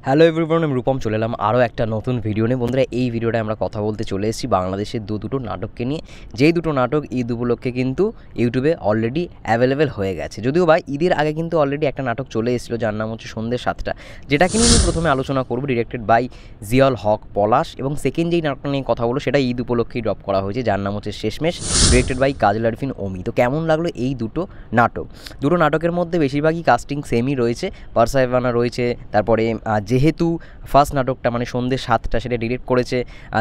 Hello everyone, আমি রূপম চলে এলাম আরও একটা নতুন ভিডিও নিয়ে। বন্ধুরা, এই ভিডিওটায় আমরা কথা বলতে চলে এসেছি বাংলাদেশের দুটো নাটককে নিয়ে, যেই দুটো নাটক ঈদ উপলক্ষে কিন্তু ইউটিউবে অলরেডি অ্যাভেলেবেল হয়ে গেছে। যদিও বা ঈদের আগে কিন্তু অলরেডি একটা নাটক চলে এসেছিলো, যার নাম হচ্ছে সন্ধ্যে 7টা, যেটাকে নিয়ে আমি প্রথমে আলোচনা করবো। ডিরেক্টেড বাই জিয়াউল হক পলাশ, এবং সেকেন্ড যেই নাটকটা নিয়ে কথা বলবো সেটা ঈদ উপলক্ষেই ড্রপ করা হয়েছে, যার নাম হচ্ছে শেষমেশ, ডিরেক্টেড বাই কাজল আরফিন অমি। তো কেমন লাগলো এই দুটো নাটকের মধ্যে বেশিরভাগই কাস্টিং সেমই রয়েছে। পারসাইভানা রয়েছে, তারপরে যেহেতু ফার্স্ট নাটকটা মানে সন্ধ্যে 7টা সেটা ডিরেক্ট করেছে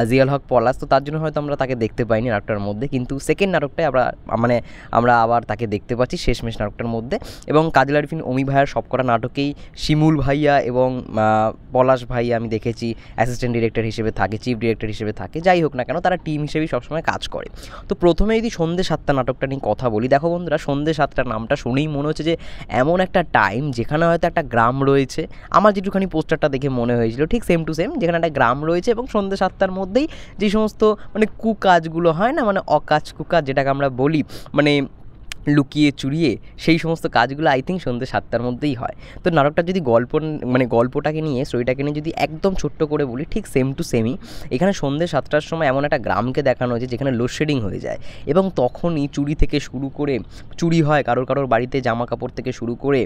জিয়াউল হক পলাশ, তো তার জন্য হয়তো আমরা তাকে দেখতে পাইনি নাটকটার মধ্যে, কিন্তু সেকেন্ড নাটকটায় আমরা আবার তাকে দেখতে পাচ্ছি শেষমেশ নাটকটার মধ্যে। এবং কাজল আরফিন অমি ভাইয়ার সবকটা নাটকেই শিমুল ভাইয়া এবং পলাশ ভাইয়া আমি দেখেছি অ্যাসিস্ট্যান্ট ডিরেক্টর হিসেবে থাকে, চিফ ডিরেক্টর হিসেবে থাকে। যাই হোক না কেন, তারা টিম হিসেবেই সবসময় কাজ করে। তো প্রথমে যদি সন্ধ্যে 7টা নাটকটা নিয়ে কথা বলি, দেখো বন্ধুরা, সন্ধ্যে 7টা নামটা শুনেই মনে হচ্ছে যে এমন একটা টাইম যেখানে হয়তো একটা গ্রাম রয়েছে। আমার যেটুখানি পোস্টারটা দেখে মনে হয়েছিল ঠিক সেম টু সেম, যেখানে একটা গ্রাম রয়েছে এবং সন্ধ্যে 7টার মধ্যেই যে সমস্ত মানে কুকাজগুলো হয় না, মানে অকাজ কুকাজ যেটাকে আমরা বলি, মানে লুকিয়ে চুরিয়ে, সেই সমস্ত কাজগুলো আই থিঙ্ক সন্ধ্যে 7টার মধ্যেই হয়। তো নাটকটা যদি গল্পটাকে নিয়ে, স্টোরিটাকে নিয়ে যদি একদম ছোট্ট করে বলি, ঠিক সেম টু সেমই। এখানে সন্ধ্যে 7টার সময় এমন একটা গ্রামকে দেখানো হয়েছে যেখানে লোডশেডিং হয়ে যায়, এবং তখনই চুরি থেকে শুরু করে চুরি হয়, কারোর বাড়িতে জামা কাপড় থেকে শুরু করে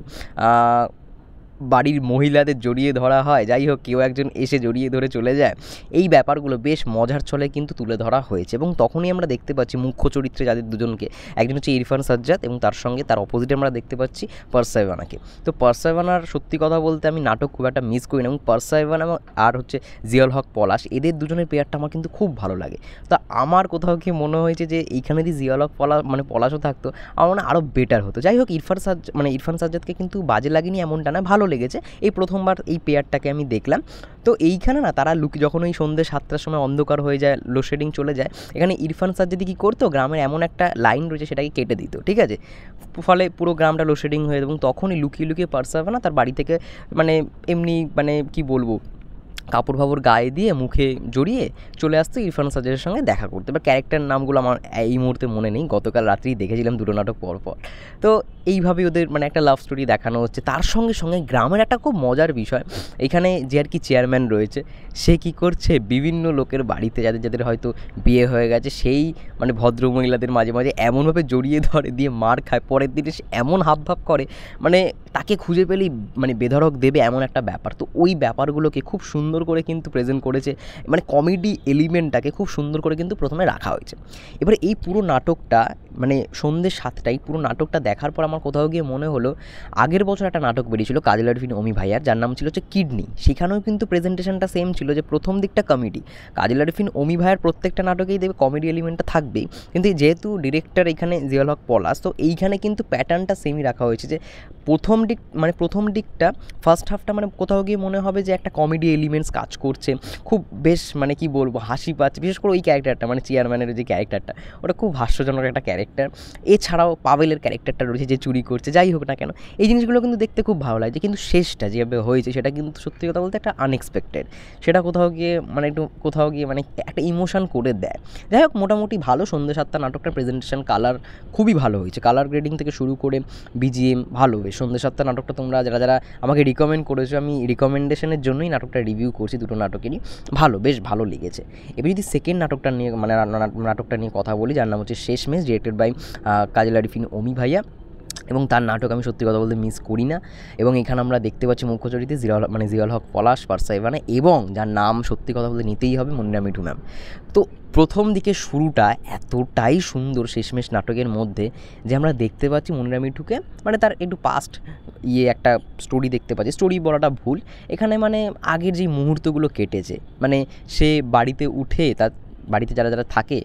বাড়ির মহিলাদের জড়িয়ে ধরা হয়। যাই হোক, কেউ একজন এসে জড়িয়ে ধরে চলে যায়। এই ব্যাপারগুলো বেশ মজার ছলে কিন্তু তুলে ধরা হয়েছে, এবং তখনই আমরা দেখতে পাচ্ছি মুখ্য চরিত্রে যাদের দুজনকে, একজন হচ্ছে ইরফান সাজ্জাদ এবং তার সঙ্গে তার অপোজিটে আমরা দেখতে পাচ্ছি পারসাইভানাকে। তো পারসাইভানার সত্যি কথা বলতে আমি নাটক খুব একটা মিস করি না, এবং পারসাইভানা এবং আর হচ্ছে জিয়াউল হক পলাশ, এদের দুজনের পেয়ারটা আমার কিন্তু খুব ভালো লাগে। তো আমার কোথাও কি মনে হয়েছে যে এইখানে যদি জিয়াউল হক পলাশও থাকতো, আমার মনে আরও বেটার হতো। যাই হোক, ইরফান সাজ্জাদকে কিন্তু বাজে লাগেনি এমনটা না, ভালো লেগেছে। এই প্রথমবার এই পেয়ারটাকে আমি দেখলাম। তো এইখানে না তারা যখন ওই সন্ধ্যে 7টার সময় অন্ধকার হয়ে যায়, লোডশেডিং চলে যায়, এখানে ইরফান সাজ্জাদ কী করতো, গ্রামের এমন একটা লাইন রয়েছে সেটাকে কেটে দিত, ঠিক আছে, ফলে পুরো গ্রামটা লোডশেডিং হয়ে যেত। এবং তখনই লুকিয়ে লুকিয়ে পারসাইভানা তার বাড়ি থেকে এমনি কি বলবো, কাপড় ফাপড় গায়ে দিয়ে মুখে জড়িয়ে চলে আসতো ইরফান সাজ্জাদের সঙ্গে দেখা করতে। এবার ক্যারেক্টার নামগুলো আমার এই মুহূর্তে মনে নেই, গতকাল রাত্রেই দেখেছিলাম দুটো নাটক পর। তো এইভাবেই ওদের একটা লাভ স্টোরি দেখানো হচ্ছে। তার সঙ্গে সঙ্গে গ্রামের একটা খুব মজার বিষয়, এখানে যে আর কি চেয়ারম্যান রয়েছে, সে কী করছে, বিভিন্ন লোকের বাড়িতে যাদের হয়তো বিয়ে হয়ে গেছে, সেই ভদ্র মহিলাদের মাঝে মাঝে এমনভাবে জড়িয়ে ধরে, দিয়ে মার খায়, পরের দিনে সে এমন হাবভাব করে, তাকে খুঁজে পেলেই বেধড়ক দেবে এমন একটা ব্যাপার। তো ওই ব্যাপারগুলোকে খুব সুন্দর করে কিন্তু প্রেজেন্ট করেছে, কমেডি এলিমেন্টটাকে খুব সুন্দর করে কিন্তু প্রথমে রাখা হয়েছে। এবারে এই পুরো নাটকটা সন্ধ্যে 7টায় পুরো নাটকটা দেখার পর আমার কোথাও গিয়ে মনে হলো, আগের বছর একটা নাটক বেরিয়েছিল কাজল আরফিন অমি ভাইয়ার, যার নাম ছিল হচ্ছে কিডনি। সেখানেও কিন্তু প্রেজেন্টেশনটা সেম ছিল, যে প্রথম দিকটা কমেডি। কাজল আরফিন অমি ভাইয়ার প্রত্যেকটা নাটকেই দেবে কমেডি এলিমেন্টটা থাকবেই, কিন্তু যেহেতু ডিরেক্টর এখানে জিয়াউল হক পলাশ, তো এইখানে কিন্তু প্যাটার্নটা সেমই রাখা হয়েছে, যে প্রথম দিকটা ফার্স্ট হাফটা কোথাও গিয়ে মনে হবে যে একটা কমেডি এলিমেন্টস কাজ করছে, খুব বেশ কি বলবো, হাসি পাচ্ছে। বিশেষ করে ওই ক্যারেক্টারটা চেয়ারম্যানের যে ক্যারেক্টারটা, ওটা খুব হাস্যজনক একটা ক্যারেক্টার। এছাড়াও পাভেলের ক্যারেক্টারটা রয়েছে যে চুরি করছে। যাই হোক না কেন, এই জিনিসগুলো কিন্তু দেখতে খুব ভালো লাগছে, কিন্তু শেষটা যেভাবে হয়েছে সেটা কিন্তু সত্যি কথা বলতে একটা আনএক্সপেক্টেড। সেটা কোথাও গিয়ে একটা ইমোশন করে দেয়। যাই হোক, মোটামুটি ভালো সন্ধ্যে 7টা নাটকটার প্রেজেন্টেশন, কালার খুবই ভালো হয়েছে, কালার গ্রেডিং থেকে শুরু করে বিজিএম ভালো। বেশ সন্ধ্যে 7টা নাটকটা তোমরা যারা আমাকে রিকমেন্ড করেছো, আমি রিকমেন্ডেশনের জন্যই নাটকটা রিভিউ করছি, দুটো নাটকেরই বেশ ভালো লেগেছে। এবার যদি সেকেন্ড নাটকটা নিয়ে কথা বলি, যার নাম হচ্ছে শেষমেশ, ডিরেক্টেড বাই কাজল আরফিন অমি ভাইয়া, এবং তার নাটক আমি সত্যি কথা বলতে মিস করি না। এবং এখানে আমরা দেখতে পাচ্ছি মুখ্য চরিত্রে জিয়াউল হক পলাশ, পারসাইভানা, এবং যার নাম সত্যি কথা বলতে নিতেই হবে, মুন্না মিঠু ম্যাম। তো প্রথম দিকে শুরুটা এতটাই সুন্দর শেষমেশ নাটকের মধ্যে, যে আমরা দেখতে পাচ্ছি মুন্না মিঠুকে, তার একটু পাস্ট একটা স্টোরি দেখতে পাচ্ছি। স্টোরি বলাটা ভুল, এখানে আগের যেই মুহূর্তগুলো কেটেছে, সে বাড়িতে উঠে তার বাড়িতে যারা থাকে,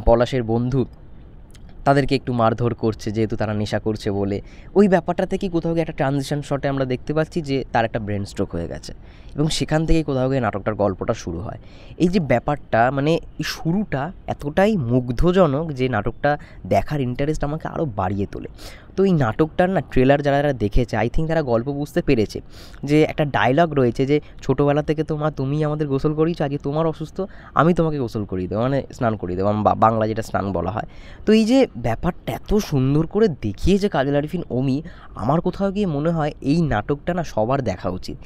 পলাশের বন্ধু, তাদেরকে একটু মারধর করছে যেহেতু তারা নেশা করছে বলে। ওই ব্যাপারটা থেকেই কোথাও গিয়ে একটা ট্রানজিশন শটে আমরা দেখতে পাচ্ছি যে তার একটা ব্রেন স্ট্রোক হয়ে গেছে, এবং সেখান থেকেই কোথাও গিয়ে নাটকটার গল্পটা শুরু হয়। এই যে ব্যাপারটা, এই শুরুটা এতটাই মুগ্ধজনক যে নাটকটা দেখার ইন্টারেস্ট আমাকে আরও বাড়িয়ে তোলে। তো এই নাটকটার ট্রেলার যারা দেখেছে, আই থিঙ্ক তারা গল্প বুঝতে পেরেছে, যে একটা ডায়লগ রয়েছে যে ছোটোবেলা থেকে তুমি আমাদের গোসল করিয়েছো, আজকে তোমার অসুস্থ, আমি তোমাকে গোসল করিয়ে দেবো, স্নান করিয়ে দেবো, বাংলা যেটা স্নান বলা হয়। তো এই যে ব্যাপারটা এত সুন্দর করে দেখিয়েছে কাজল আরফিন অমি, আমার কোথাও গিয়ে মনে হয় এই নাটকটা সবার দেখা উচিত।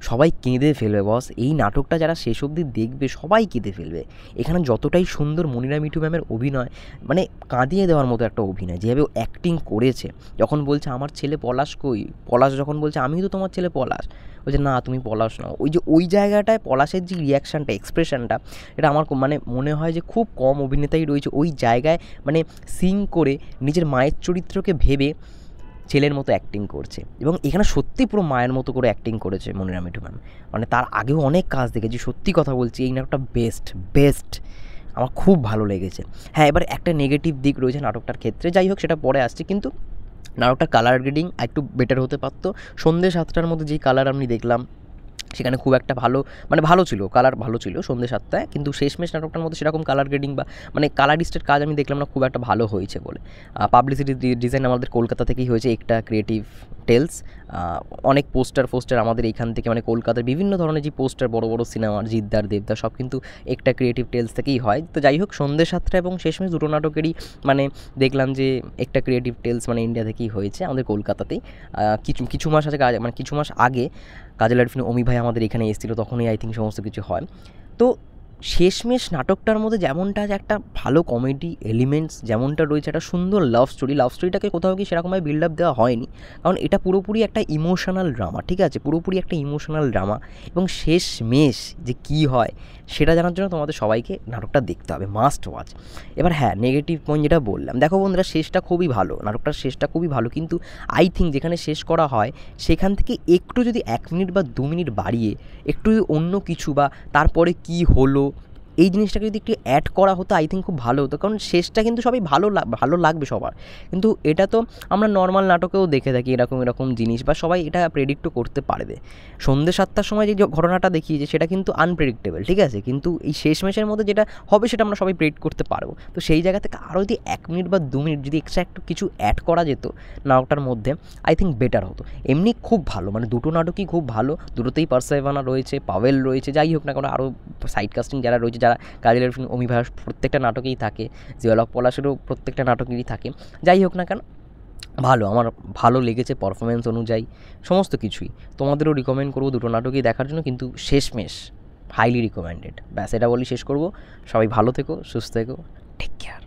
সবাই কেঁদে ফেলবে বস। এই নাটকটা যারা শেষ অবধি দেখবে সবাই কেঁদে ফেলবে। এখানে যতটাই সুন্দর মনিরা মিঠু ম্যামের অভিনয়, মানে কাঁদিয়ে দেওয়ার মতো একটা অভিনয়, যেভাবে ও অ্যাক্টিং করেছে। যখন বলছে আমার ছেলে পলাশ কই, পলাশ যখন বলছে আমিই তো তোমার ছেলে পলাশ, বলছে না তুমি পলাশ নাও। ওই যে ওই জায়গাটায় পলাশের যে রিয়াকশানটা, এক্সপ্রেশনটা, এটা আমার মানে মনে হয় যে খুব কম অভিনেতাই রয়েছে ওই জায়গায় মানে সিং করে নিজের মায়ের চরিত্রকে ভেবে ছেলের মতো অ্যাক্টিং করছে। এবং এখানে সত্যি পুরো মায়ের মতো করে অ্যাক্টিং করেছে মনিরা মিঠু ম্যাম। মানে তার আগেও অনেক কাজ দেখেছি, সত্যি কথা বলছি এই নাটকটা বেস্ট বেস্ট, আমার খুব ভালো লেগেছে। হ্যাঁ, এবার একটা নেগেটিভ দিক রয়েছে নাটকটার ক্ষেত্রে, যাই হোক সেটা পরে আসছে, কিন্তু নাটকটার কালার গ্রেডিং একটু বেটার হতে পারতো। সন্ধ্যে 7টার মধ্যে যেই কালার আমি দেখলাম সেখানে খুব একটা ভালো, মানে ভালো ছিল, কালার ভালো ছিল সন্ধ্যে 7টায়, কিন্তু শেষমেশ নাটকটার মধ্যে সেরকম কালার গ্রেডিং বা মানে কালারিস্টের কাজ আমি দেখলাম না খুব একটা ভালো হয়েছে বলে। পাবলিসিটি ডিজাইন আমাদের কলকাতা থেকেই হয়েছে, একটা ক্রিয়েটিভ টেলস। অনেক পোস্টার আমাদের এইখান থেকে, মানে কলকাতার বিভিন্ন ধরনের যে পোস্টার বড় বড় সিনেমার, জিদ্দার দেবদার সব কিন্তু একটা ক্রিয়েটিভ টেলস থেকেই হয়। তো যাই হোক সন্ধ্যে 7টা এবং শেষমেশ দুটো নাটকেরই মানে দেখলাম যে একটা ক্রিয়েটিভ টেলস মানে ইন্ডিয়া থেকেই হয়েছে আমাদের কলকাতাতেই। কিছু মাস আছে, মানে কিছু মাস আগে কাজল আরিফিন অমি ভাই আমাদের এখানে এসেছিলো, তখনই আই থিঙ্ক সমস্ত কিছু হয়। তো শেষমেশ নাটকটার মধ্যে যেমনটা যে একটা ভালো কমেডি এলিমেন্টস যেমনটা রয়েছে, একটা সুন্দর লাভ স্টোরিটাকে কোথাও কি সেরকমভাবে বিল্ড আপ দেওয়া হয়নি, কারণ এটা পুরোপুরি একটা ইমোশনাল ড্রামা, ঠিক আছে, পুরোপুরি একটা ইমোশনাল ড্রামা। এবং শেষমেশ যে কী হয় সেটা জানার জন্য তোমাদের সবাইকে নাটকটা দেখতে হবে, মাস্ট ওয়াচ। এবার হ্যাঁ, নেগেটিভ পয়েন্ট যেটা বললাম, দেখো বন্ধুরা শেষটা খুবই ভালো, নাটকটার শেষটা খুবই ভালো, কিন্তু আই থিঙ্ক যেখানে শেষ করা হয় সেখান থেকে একটু যদি 1 মিনিট বা 2 মিনিট বাড়িয়ে একটু অন্য কিছু বা তারপরে কি হলো এই জিনিসটাকে যদি একটু অ্যাড করা হতো আই থিঙ্ক খুব ভালো হতো, কারণ শেষটা কিন্তু সবাই ভালো লাগবে সবার, কিন্তু এটা তো আমরা নর্মাল নাটকেও দেখে থাকি এরকম জিনিস, বা সবাই এটা প্রেডিক্টও করতে পারবে। সন্ধ্যে 7টার সময় যে ঘটনাটা দেখিয়েছে সেটা কিন্তু আনপ্রেডিক্টেবল, ঠিক আছে, কিন্তু এই শেষমেশের মধ্যে যেটা হবে সেটা আমরা সবাই প্রেডিক্ট করতে পারবো। তো সেই জায়গা থেকে আরও যদি 1 মিনিট বা 2 মিনিট যদি এক্সট্রা একটু কিছু অ্যাড করা যেত নাটকটার মধ্যে আই থিঙ্ক বেটার হতো। এমনি খুব ভালো, মানে দুটো নাটকই খুব ভালো, দুটোতেই পারসেভানা রয়েছে, পাভেল রয়েছে, যাই হোক না কারণ আরও সাইড কাস্টিং যারা রয়েছে, যারা কাজল আরিফিন অমি ভাইয়ের প্রত্যেকটা নাটকেই থাকে, জিয়াউল পলাশেরও প্রত্যেকটা নাটকেরই থাকে, যাই হোক না কেন ভালো, আমার ভালো লেগেছে পারফরমেন্স অনুযায়ী সমস্ত কিছুই। তোমাদেরও রিকমেন্ড করবো দুটো নাটকই দেখার জন্য, কিন্তু শেষমেশ হাইলি রিকমেন্ডেড। ব্যাস এটা বলি শেষ করবো। সবাই ভালো থেকো, সুস্থ থেকো, টেক কেয়ার।